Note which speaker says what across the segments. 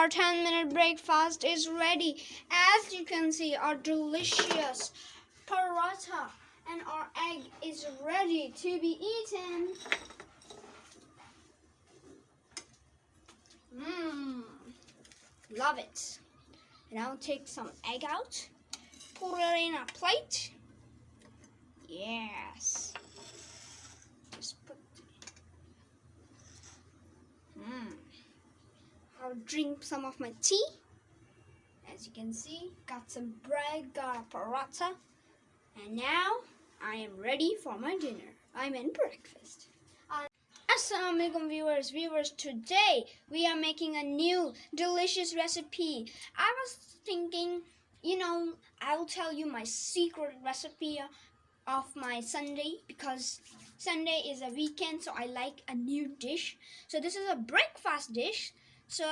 Speaker 1: our 10-minute breakfast is ready. As you can see, our delicious paratha and our egg is ready to be eaten. Love it. And I'll take some egg out, put it in a plate. Yes. Just put. I'll drink some of my tea. As you can see, got some bread, got a paratha, and now I am ready for my dinner. I'm in breakfast. Assalamualaikum viewers. Today we are making a new delicious recipe. I was thinking, I will tell you my secret recipe of my Sunday, because Sunday is a weekend, so I like a new dish. So this is a breakfast dish. So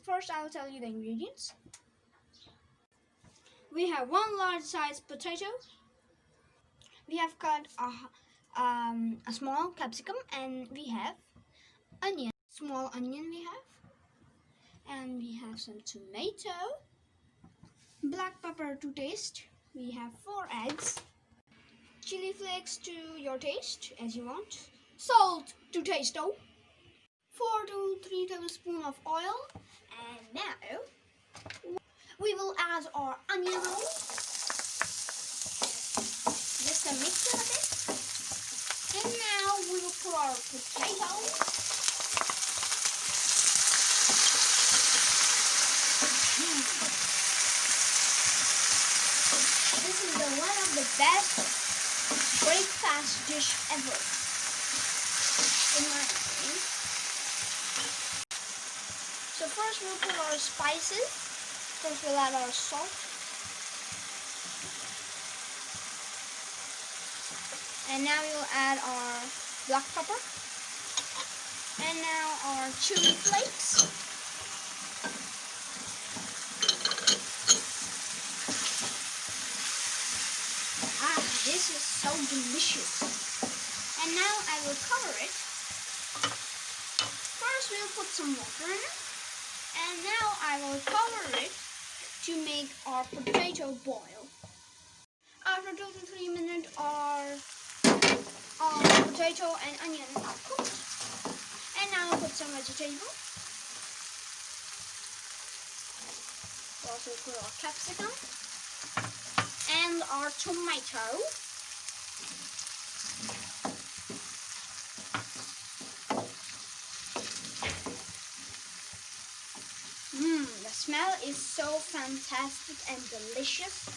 Speaker 1: first I'll tell you the ingredients. We have 1 large size potato. We have cut a small capsicum, and we have onion, small onion we have, and we have some tomato, black pepper to taste. We have 4 eggs, chili flakes to your taste as you want, salt to taste 4 to 3 tablespoons of oil, and now we will add our onion roll. Just a mix it a bit. And now we will put our potatoes. This is one of the best breakfast dish ever, in my opinion. So first we'll put our spices. First we'll add our salt. And now we'll add our black pepper. And now our chili flakes. This is so delicious. And now I will cover it. First we'll put some water in it. And now I will cover it to make our potato boil. After 2 to 3 minutes, our potato and onion are cooked. And now I'll put some vegetables. We'll also put our capsicum and our tomato. The smell is so fantastic and delicious.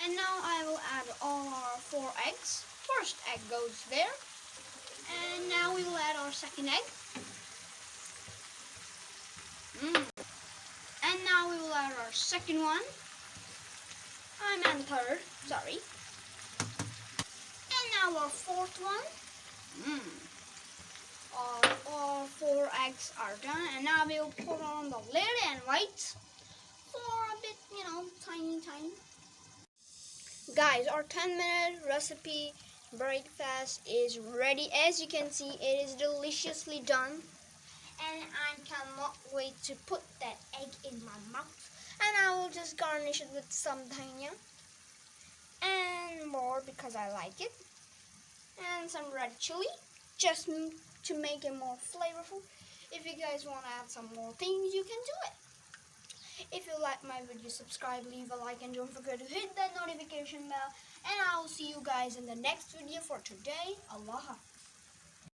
Speaker 1: And now I will add all our 4 eggs. First egg goes there. And now we will add our second egg. And now we will add our second one. And third, sorry. And now our 4th one. All 4 eggs are done. And now we'll put on the lid and wait for a bit, tiny. Guys, our 10-minute recipe breakfast is ready. As you can see, it is deliciously done. And I cannot wait to put that egg in my mouth. And I will just garnish it with some dhania and more because I like it. And some red chili, just to make it more flavorful. If you guys want to add some more things, you can do it. If you like my video, subscribe, leave a like, and don't forget to hit that notification bell. And I will see you guys in the next video for today. Allah Hafiz.